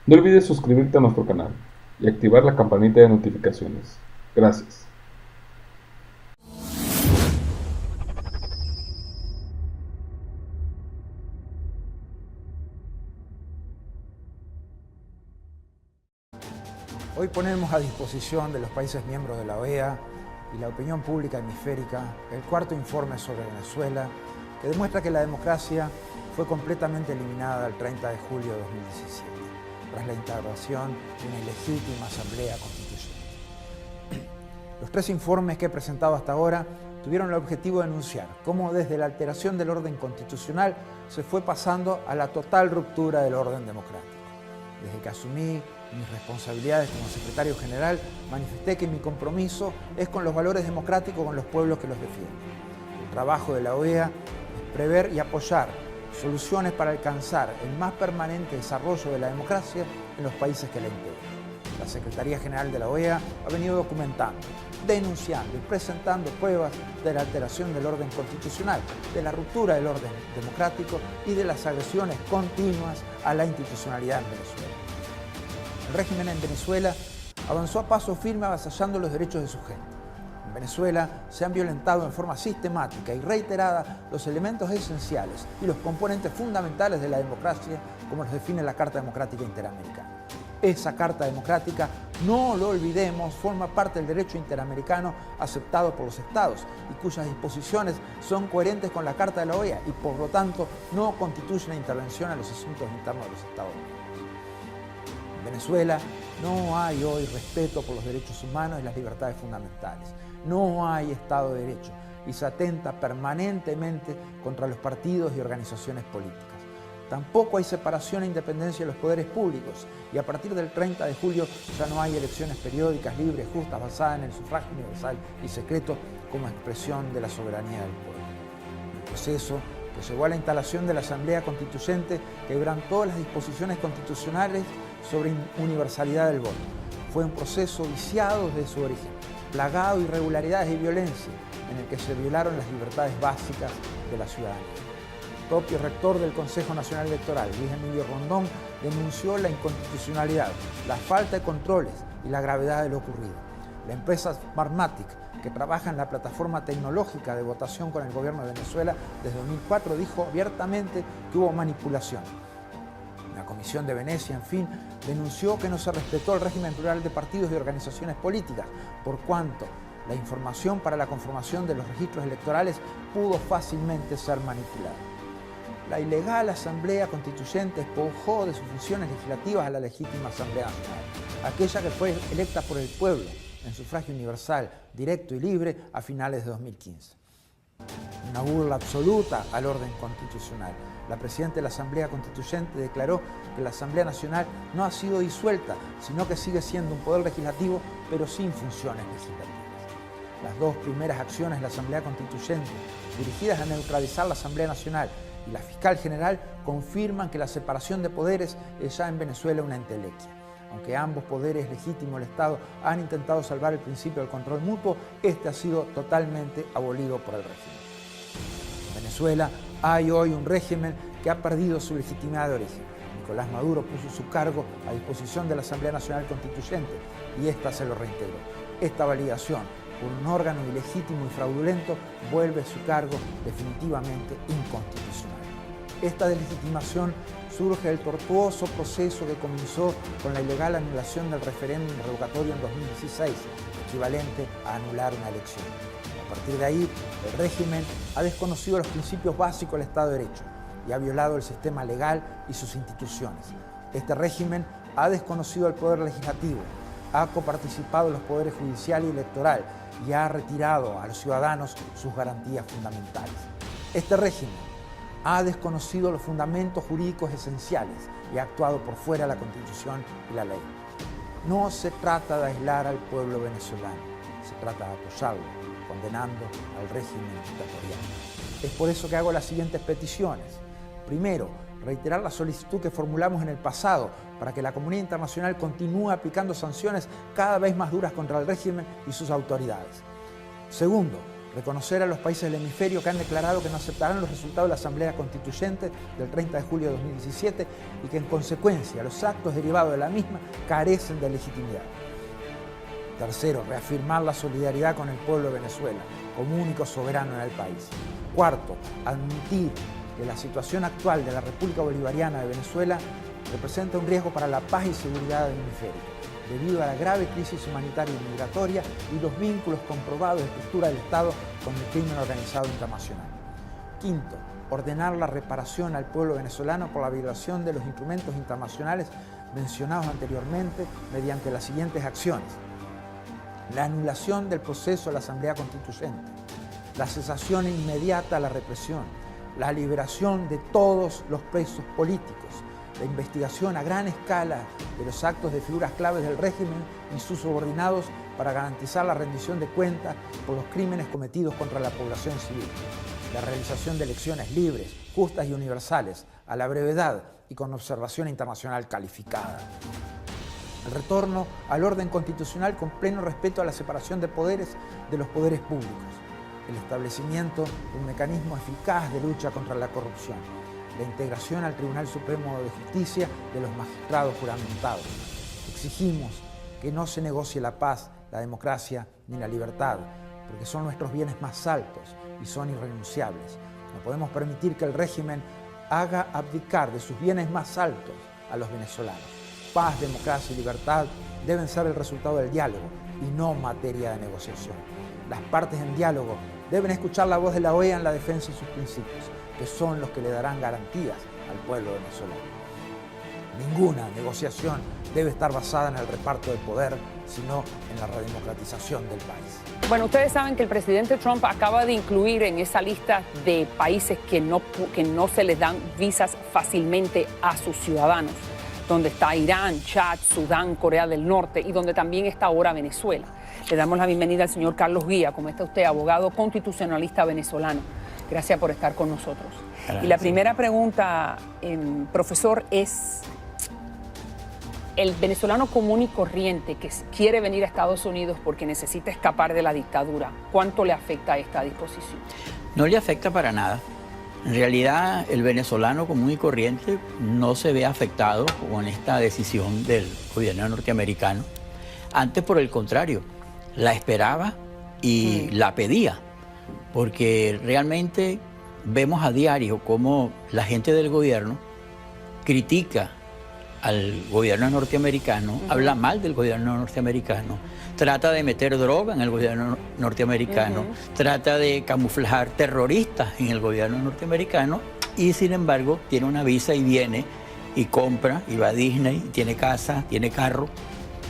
No olvides suscribirte a nuestro canal y activar la campanita de notificaciones. Gracias. Hoy ponemos a disposición de los países miembros de la OEA y la opinión pública hemisférica el cuarto informe sobre Venezuela, que demuestra que la democracia fue completamente eliminada el 30 de julio de 2017, tras la instauración de una ilegítima asamblea constituyente. Los tres informes que he presentado hasta ahora tuvieron el objetivo de denunciar cómo desde la alteración del orden constitucional se fue pasando a la total ruptura del orden democrático. Desde que asumí mis responsabilidades como secretario general, manifesté que mi compromiso es con los valores democráticos, con los pueblos que los defienden. El trabajo de la OEA es prever y apoyar soluciones para alcanzar el más permanente desarrollo de la democracia en los países que la integran. La Secretaría General de la OEA ha venido documentando, denunciando y presentando pruebas de la alteración del orden constitucional, de la ruptura del orden democrático y de las agresiones continuas a la institucionalidad en Venezuela. El régimen en Venezuela avanzó a paso firme avasallando los derechos de su gente. En Venezuela se han violentado en forma sistemática y reiterada los elementos esenciales y los componentes fundamentales de la democracia, como los define la Carta Democrática Interamericana. Esa Carta Democrática, no lo olvidemos, forma parte del derecho interamericano aceptado por los Estados y cuyas disposiciones son coherentes con la Carta de la OEA y por lo tanto no constituye una intervención en los asuntos internos de los Estados Unidos. En Venezuela no hay hoy respeto por los derechos humanos y las libertades fundamentales. No hay Estado de Derecho y se atenta permanentemente contra los partidos y organizaciones políticas. Tampoco hay separación e independencia de los poderes públicos y a partir del 30 de julio ya no hay elecciones periódicas, libres, justas, basadas en el sufragio universal y secreto como expresión de la soberanía del pueblo. El proceso que llevó a la instalación de la Asamblea Constituyente quebrantó las disposiciones constitucionales sobre universalidad del voto. Fue un proceso viciado desde su origen, plagado de irregularidades y violencia, en el que se violaron las libertades básicas de la ciudadanía. El propio rector del Consejo Nacional Electoral, Luis Emilio Rondón, denunció la inconstitucionalidad, la falta de controles y la gravedad de lo ocurrido. La empresa Smartmatic, que trabaja en la plataforma tecnológica de votación con el gobierno de Venezuela desde 2004, dijo abiertamente que hubo manipulación. La Comisión de Venecia, en fin, denunció que no se respetó el régimen plural de partidos y organizaciones políticas, por cuanto la información para la conformación de los registros electorales pudo fácilmente ser manipulada. La ilegal Asamblea Constituyente despojó de sus funciones legislativas a la legítima Asamblea Nacional, aquella que fue electa por el pueblo en sufragio universal, directo y libre a finales de 2015. Una burla absoluta al orden constitucional. La presidenta de la Asamblea Constituyente declaró que la Asamblea Nacional no ha sido disuelta, sino que sigue siendo un poder legislativo, pero sin funciones legislativas. Las dos primeras acciones de la Asamblea Constituyente, dirigidas a neutralizar la Asamblea Nacional y la fiscal general, confirman que la separación de poderes es ya en Venezuela una entelequia. Aunque ambos poderes legítimos del Estado han intentado salvar el principio del control mutuo, este ha sido totalmente abolido por el régimen. En Venezuela hay hoy un régimen que ha perdido su legitimidad de origen. Nicolás Maduro puso su cargo a disposición de la Asamblea Nacional Constituyente y ésta se lo reintegró. Esta validación por un órgano ilegítimo y fraudulento vuelve su cargo definitivamente inconstitucional. Esta deslegitimación surge del tortuoso proceso que comenzó con la ilegal anulación del referéndum revocatorio en 2016, equivalente a anular una elección. A partir de ahí, el régimen ha desconocido los principios básicos del Estado de Derecho y ha violado el sistema legal y sus instituciones. Este régimen ha desconocido el poder legislativo, ha coparticipado en los poderes judicial y electoral y ha retirado a los ciudadanos sus garantías fundamentales. Este régimen ha desconocido los fundamentos jurídicos esenciales y ha actuado por fuera de la Constitución y la ley. No se trata de aislar al pueblo venezolano, se trata de apoyarlo, condenando al régimen dictatorial. Es por eso que hago las siguientes peticiones. Primero, reiterar la solicitud que formulamos en el pasado para que la comunidad internacional continúe aplicando sanciones cada vez más duras contra el régimen y sus autoridades. Segundo, Reconocer a los países del hemisferio que han declarado que no aceptarán los resultados de la Asamblea Constituyente del 30 de julio de 2017 y que en consecuencia los actos derivados de la misma carecen de legitimidad. Tercero, reafirmar la solidaridad con el pueblo de Venezuela como único soberano en el país. Cuarto, admitir que la situación actual de la República Bolivariana de Venezuela representa un riesgo para la paz y seguridad del hemisferio, debido a la grave crisis humanitaria y migratoria y los vínculos comprobados de estructura del Estado con el crimen organizado internacional. Quinto, ordenar la reparación al pueblo venezolano por la violación de los instrumentos internacionales mencionados anteriormente mediante las siguientes acciones: la anulación del proceso de la Asamblea Constituyente, la cesación inmediata de la represión, la liberación de todos los presos políticos, la investigación a gran escala de los actos de figuras claves del régimen y sus subordinados para garantizar la rendición de cuentas por los crímenes cometidos contra la población civil, la realización de elecciones libres, justas y universales, a la brevedad y con observación internacional calificada. El retorno al orden constitucional con pleno respeto a la separación de poderes de los poderes públicos, el establecimiento de un mecanismo eficaz de lucha contra la corrupción, la integración al Tribunal Supremo de Justicia de los magistrados juramentados. Exigimos que no se negocie la paz, la democracia ni la libertad, porque son nuestros bienes más altos y son irrenunciables. No podemos permitir que el régimen haga abdicar de sus bienes más altos a los venezolanos. Paz, democracia y libertad deben ser el resultado del diálogo y no materia de negociación. Las partes en diálogo deben escuchar la voz de la OEA en la defensa de sus principios, que son los que le darán garantías al pueblo venezolano. Ninguna negociación debe estar basada en el reparto de poder, sino en la redemocratización del país. Bueno, ustedes saben que el presidente Trump acaba de incluir en esa lista de países que no se les dan visas fácilmente a sus ciudadanos, donde está Irán, Chad, Sudán, Corea del Norte y donde también está ahora Venezuela. Le damos la bienvenida al señor Carlos Guía. ¿Cómo está usted, abogado constitucionalista venezolano? Gracias por estar con nosotros. Gracias. Y la primera pregunta, profesor, es: el venezolano común y corriente que quiere venir a Estados Unidos porque necesita escapar de la dictadura, ¿cuánto le afecta a esta disposición? No le afecta para nada. En realidad, el venezolano común y corriente no se ve afectado con esta decisión del gobierno norteamericano. Antes, por el contrario, la esperaba y la pedía, porque realmente vemos a diario cómo la gente del gobierno critica al gobierno norteamericano, habla mal del gobierno norteamericano, trata de meter droga en el gobierno norteamericano, trata de camuflar terroristas en el gobierno norteamericano y sin embargo tiene una visa y viene y compra y va a Disney, tiene casa, tiene carro.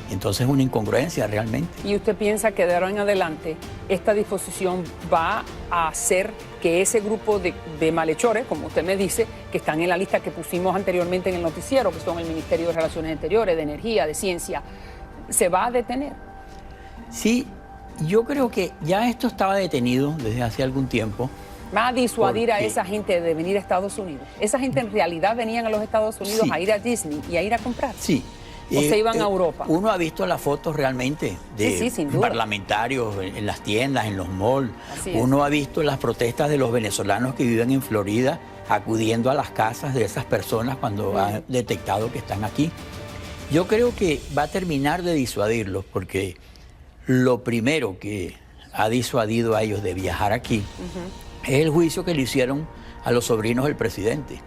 Entonces es una incongruencia realmente. ¿Y usted piensa que de ahora en adelante esta disposición va a hacer que ese grupo de malhechores, como usted me dice, que están en la lista que pusimos anteriormente en el noticiero, que son el Ministerio de Relaciones Exteriores, de Energía, de Ciencia, se va a detener? Sí, yo creo que ya esto estaba detenido desde hace algún tiempo. ¿Va a disuadir a esa gente de venir a Estados Unidos? ¿Esa gente en realidad venían a los Estados Unidos a ir a Disney y a ir a comprar? Sí. ¿O se iban a Europa? Uno ha visto las fotos realmente de parlamentarios en las tiendas, en los malls. Uno ha visto las protestas de los venezolanos que viven en Florida acudiendo a las casas de esas personas cuando han detectado que están aquí. Yo creo que va a terminar de disuadirlos porque lo primero que ha disuadido a ellos de viajar aquí es el juicio que le hicieron a los sobrinos del presidente.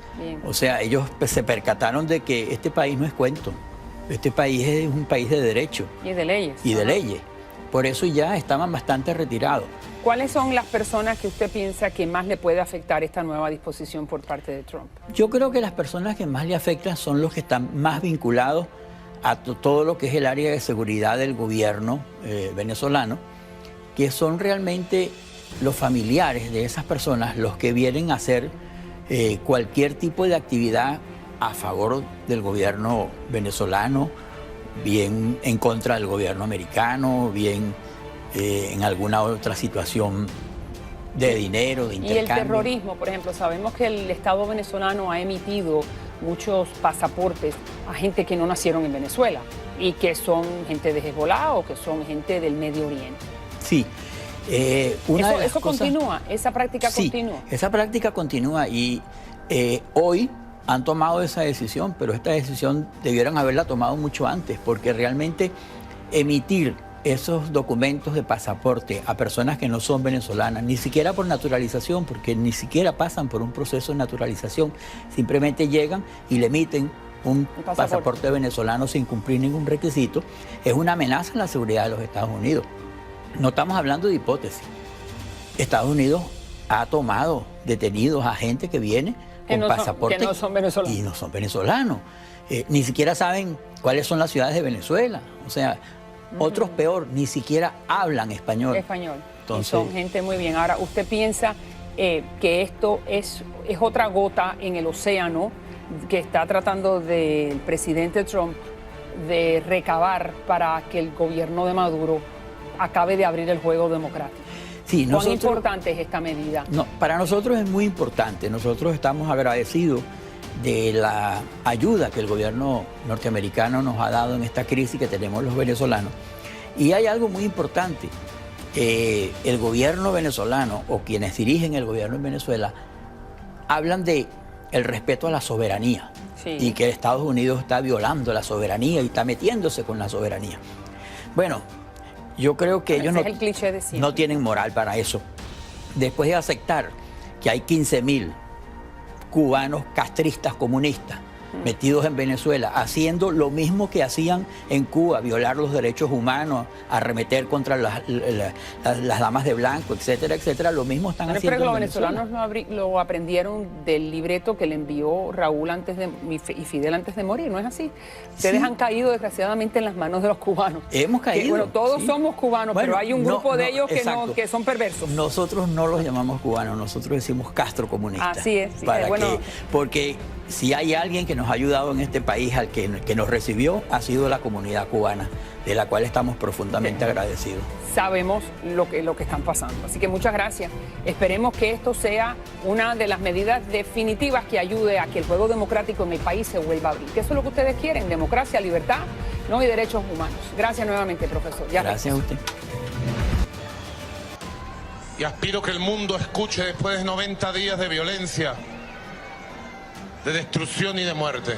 O sea, ellos se percataron de que este país no es cuento. Este país es un país de derecho. Y de leyes. Y de leyes. Por eso ya estaban bastante retirados. ¿Cuáles son las personas que usted piensa que más le puede afectar esta nueva disposición por parte de Trump? Yo creo que las personas que más le afectan son los que están más vinculados a todo lo que es el área de seguridad del gobierno venezolano, que son realmente los familiares de esas personas los que vienen a hacer cualquier tipo de actividad a favor del gobierno venezolano, bien en contra del gobierno americano, bien en alguna otra situación de dinero, de intercambio. Y el terrorismo, por ejemplo, sabemos que el Estado venezolano ha emitido muchos pasaportes a gente que no nacieron en Venezuela y que son gente de Hezbollah o que son gente del Medio Oriente. Sí, Eso continúa, esa práctica continúa. Sí, esa práctica continúa y hoy han tomado esa decisión, pero esta decisión debieran haberla tomado mucho antes, porque realmente emitir esos documentos de pasaporte a personas que no son venezolanas, ni siquiera por naturalización, porque ni siquiera pasan por un proceso de naturalización, simplemente llegan y le emiten un pasaporte venezolano sin cumplir ningún requisito, es una amenaza a la seguridad de los Estados Unidos. No estamos hablando de hipótesis. Estados Unidos ha tomado detenidos a gente que viene con pasaporte que no son venezolanos. Y no son venezolanos. Ni siquiera saben cuáles son las ciudades de Venezuela. O sea, otros peor, ni siquiera hablan español. Entonces, y son gente muy bien. Ahora, ¿usted piensa que esto es otra gota en el océano que está tratando el presidente Trump de recabar para que el gobierno de Maduro acabe de abrir el juego democrático? Sí, ¿Cuán importante es esta medida? No, para nosotros es muy importante. Nosotros estamos agradecidos de la ayuda que el gobierno norteamericano nos ha dado en esta crisis que tenemos los venezolanos. Y hay algo muy importante. El gobierno venezolano o quienes dirigen el gobierno en Venezuela hablan de el respeto a la soberanía, sí, y que Estados Unidos está violando la soberanía y está metiéndose con la soberanía. Bueno, yo creo que ellos no tienen moral para eso. Después de aceptar que hay 15.000 cubanos castristas comunistas metidos en Venezuela, haciendo lo mismo que hacían en Cuba, violar los derechos humanos, arremeter contra las damas de blanco, etcétera, etcétera, lo mismo están haciendo en Venezuela. Los venezolanos lo aprendieron del libreto que le envió Raúl y Fidel antes de morir, ¿no es así? Ustedes han caído desgraciadamente en las manos de los cubanos. Hemos caído. Bueno, todos somos cubanos, pero hay un grupo de ellos que son perversos. Nosotros no los llamamos cubanos, nosotros decimos castrocomunistas. Así es. Porque si hay alguien que nos ha ayudado en este país, al que nos recibió, ha sido la comunidad cubana, de la cual estamos profundamente agradecidos. Sabemos lo que están pasando. Así que muchas gracias. Esperemos que esto sea una de las medidas definitivas que ayude a que el juego democrático en el país se vuelva a abrir. Que eso es lo que ustedes quieren, democracia, libertad, ¿no? Y derechos humanos. Gracias nuevamente, profesor. Gracias a usted. Y aspiro que el mundo escuche después de 90 días de violencia, de destrucción y de muerte.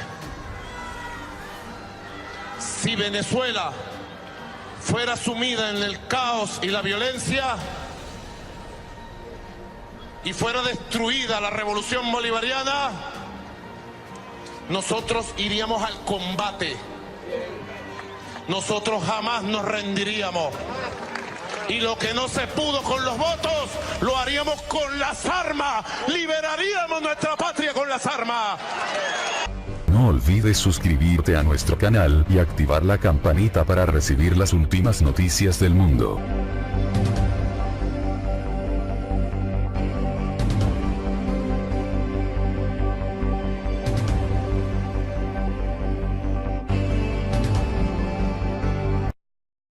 Si Venezuela fuera sumida en el caos y la violencia y fuera destruida la revolución bolivariana, nosotros iríamos al combate. Nosotros jamás nos rendiríamos. Y lo que no se pudo con los votos, lo haríamos con las armas. Liberaríamos nuestra patria con las armas. No olvides suscribirte a nuestro canal y activar la campanita para recibir las últimas noticias del mundo.